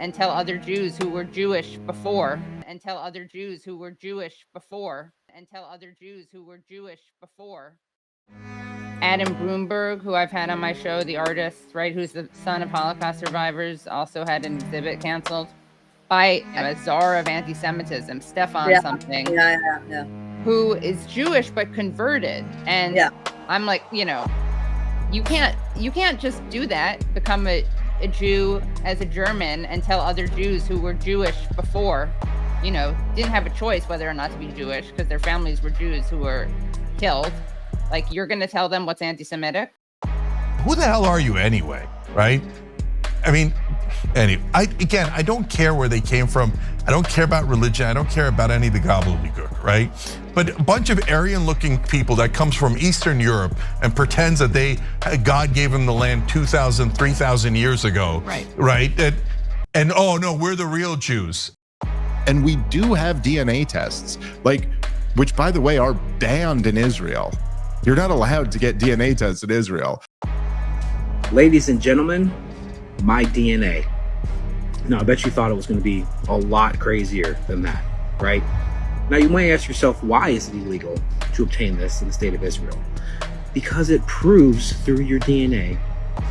and tell other Jews who were Jewish before, and tell other Jews who were Jewish before, and tell other Jews who were Jewish before. Adam Broomberg, who I've had on my show, the artist, right, who's the son of Holocaust survivors, also had an exhibit canceled by a czar of anti-Semitism, Stefan something, who is Jewish but converted. And I'm like, you know, you can't just do that, become a Jew as a German and tell other Jews who were Jewish before, you know, didn't have a choice whether or not to be Jewish because their families were Jews who were killed. Like, you're going to tell them what's anti-Semitic? Who the hell are you anyway, right? I mean, anyway, I don't care where they came from. I don't care about religion. I don't care about any of the gobbledygook, right? But a bunch of Aryan-looking people that comes from Eastern Europe and pretends that God gave them the land 2,000, 3,000 years ago, right? And oh no, we're the real Jews. And we do have DNA tests, like, which by the way are banned in Israel. You're not allowed to get DNA tests in Israel. Ladies and gentlemen, my DNA. Now, I bet you thought it was going to be a lot crazier than that, right? Now, you might ask yourself, why is it illegal to obtain this in the state of Israel? Because it proves through your DNA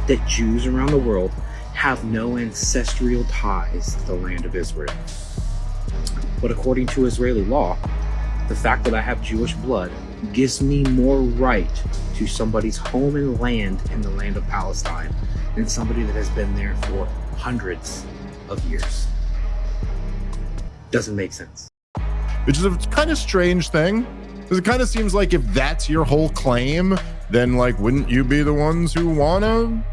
that Jews around the world have no ancestral ties to the land of Israel. But according to Israeli law, the fact that I have Jewish blood gives me more right to somebody's home and land in the land of Palestine than somebody that has been there for hundreds of years. Doesn't make sense. Which is a kind of strange thing, because it kind of seems like if that's your whole claim, then like, wouldn't you be the ones who wanna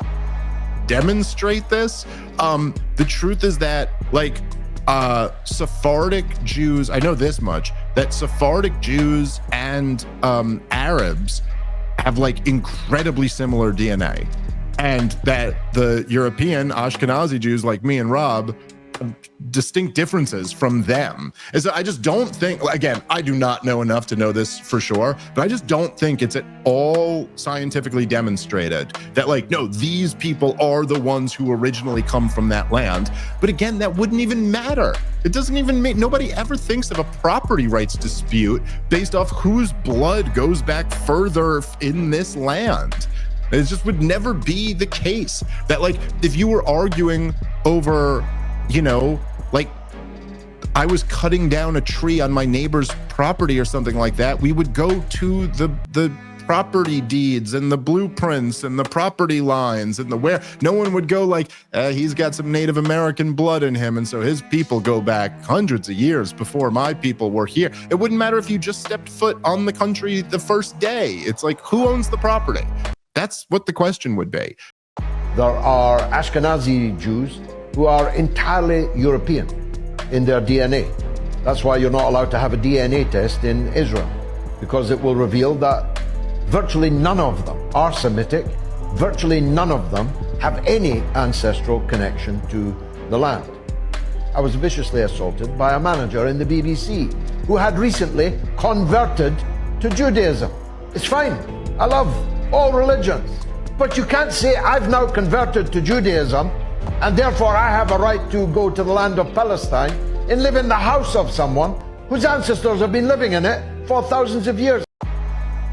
demonstrate this? The truth is that like Sephardic Jews, I know this much, that Sephardic Jews and Arabs have like incredibly similar DNA, and that the European Ashkenazi Jews like me and Rob have distinct differences from them. And so I just don't think, again, I do not know enough to know this for sure, but I just don't think it's at all scientifically demonstrated that like, no, these people are the ones who originally come from that land. But again, that wouldn't even matter. It doesn't even make, nobody ever thinks of a property rights dispute based off whose blood goes back further in this land. It just would never be the case that like, if you were arguing over, you know, like I was cutting down a tree on my neighbor's property or something like that, we would go to the property deeds and the blueprints and the property lines and the where. No one would go like, he's got some Native American blood in him, and so his people go back hundreds of years before my people were here. It wouldn't matter if you just stepped foot on the country the first day. It's like, who owns the property? That's what the question would be. There are Ashkenazi Jews who are entirely European in their DNA. That's why you're not allowed to have a DNA test in Israel, because it will reveal that virtually none of them are Semitic, virtually none of them have any ancestral connection to the land. I was viciously assaulted by a manager in the BBC who had recently converted to Judaism. It's fine, I love all religions, but you can't say I've now converted to Judaism and therefore I have a right to go to the land of Palestine and live in the house of someone whose ancestors have been living in it for thousands of years.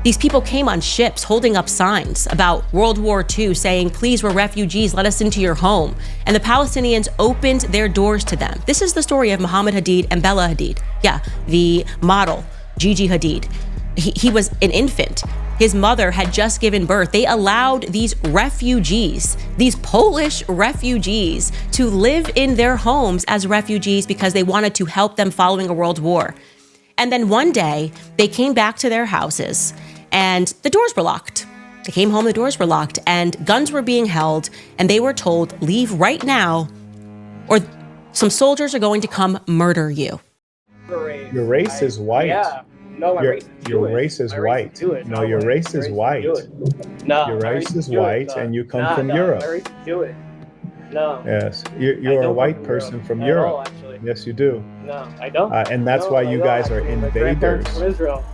These people came on ships holding up signs about World War II saying, please, we're refugees, let us into your home. And the Palestinians opened their doors to them. This is the story of Muhammad Hadid and Bella Hadid. Yeah, the model, Gigi Hadid. He was an infant. His mother had just given birth. They allowed these refugees, these Polish refugees, to live in their homes as refugees because they wanted to help them following a world war. And then one day, they came back to their houses and the doors were locked. They came home, the doors were locked, and guns were being held, and they were told, leave right now, or some soldiers are going to come murder you. Your race is white. Yeah. No, my race is Jewish. Your race is white. No, your race is white. No, your race is white, and you come from Europe. My race is Jewish. No. Yes, you're a white person from Europe. Yes, you do. No, I don't. And that's why you guys are invaders. From Israel.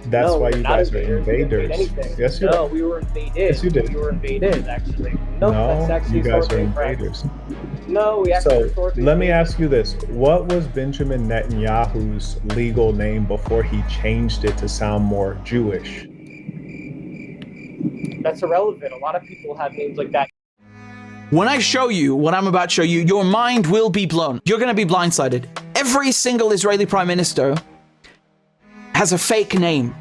That's No, why we're you not guys are invaders. We didn't invaders. invade anything. Yes, you No, did. we were invaded. Yes, you did. We were invaded, actually. Nope, No, that's actually you guys are historically incorrect. invaders. No, we actually So historically let me invaded. ask you this. What was Benjamin Netanyahu's legal name before he changed it to sound more Jewish? That's irrelevant. A lot of people have names like that. When I show you what I'm about to show you, your mind will be blown. You're going to be blindsided. Every single Israeli prime minister has a fake name.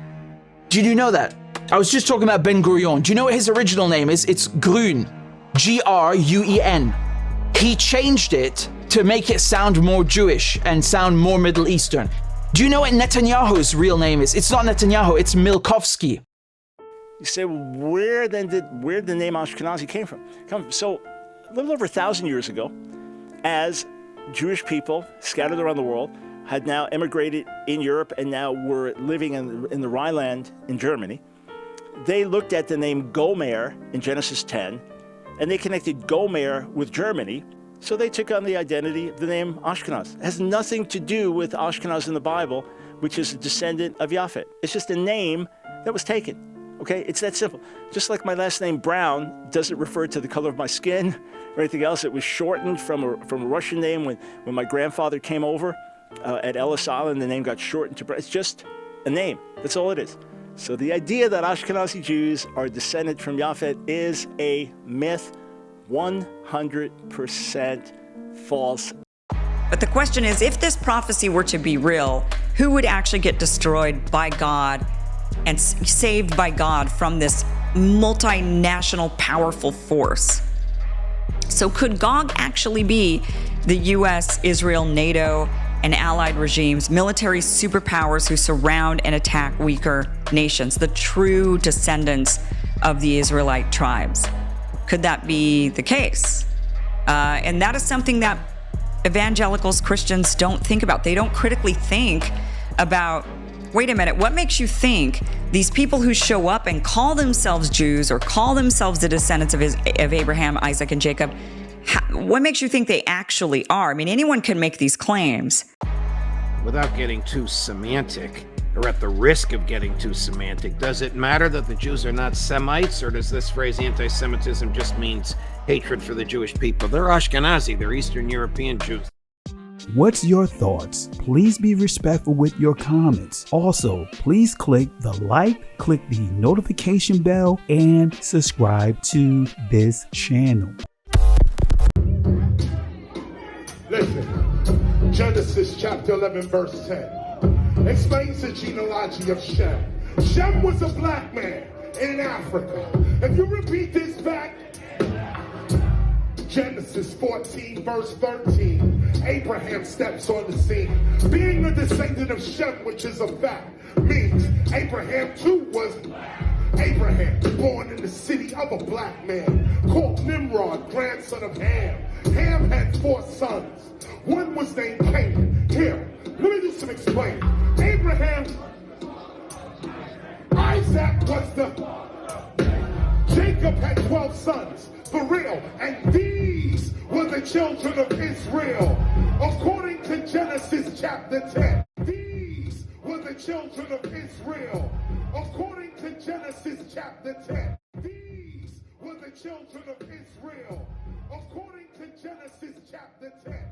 Did you know that? I was just talking about Ben Gurion. Do you know what his original name is? It's Gruen. Gruen. He changed it to make it sound more Jewish and sound more Middle Eastern. Do you know what Netanyahu's real name is? It's not Netanyahu, it's Milkovsky. You say, well, where did the name Ashkenazi came from? So a little over 1,000 years ago, as Jewish people scattered around the world had now emigrated in Europe and now were living in the Rhineland in Germany, they looked at the name Gomer in Genesis 10, and they connected Gomer with Germany, so they took on the identity of the name Ashkenaz. It has nothing to do with Ashkenaz in the Bible, which is a descendant of Japhet. It's just a name that was taken. Okay, it's that simple. Just like my last name Brown doesn't refer to the color of my skin or anything else. It was shortened from a Russian name when my grandfather came over at Ellis Island. The name got shortened to Brown. It's just a name. That's all it is. So the idea that Ashkenazi Jews are descended from Japhet is a myth, 100% false. But the question is, if this prophecy were to be real, who would actually get destroyed by God and saved by God from this multinational powerful force? So could Gog actually be the US, Israel, NATO, and allied regimes, military superpowers who surround and attack weaker nations, the true descendants of the Israelite tribes? Could that be the case? And that is something that evangelicals, Christians don't think about. They don't critically think about, wait a minute, what makes you think these people who show up and call themselves Jews or call themselves the descendants of Abraham, Isaac, and Jacob, what makes you think they actually are? I mean, anyone can make these claims. Without getting too semantic, or at the risk of getting too semantic, does it matter that the Jews are not Semites, or does this phrase anti-Semitism just means hatred for the Jewish people? They're Ashkenazi, they're Eastern European Jews. What's your thoughts? Please be respectful with your comments. Also, please click the like, click the notification bell, and subscribe to this channel. Listen, Genesis chapter 11 verse 10 explains the genealogy of Shem. Shem was a black man in Africa. If you repeat this back, Genesis 14 verse 13, Abraham steps on the scene. Being a descendant of Shem, which is a fact, means Abraham too was Abraham, born in the city of a black man called Nimrod, grandson of Ham. Ham had 4 sons. One was named Canaan. Here, let me do some explaining. Abraham, Isaac was the... Jacob had 12 sons, for real, and these were the children of Israel. According to Genesis chapter 10, these were the children of Israel. According to Genesis chapter 10, these were the children of Israel. According to Genesis chapter 10.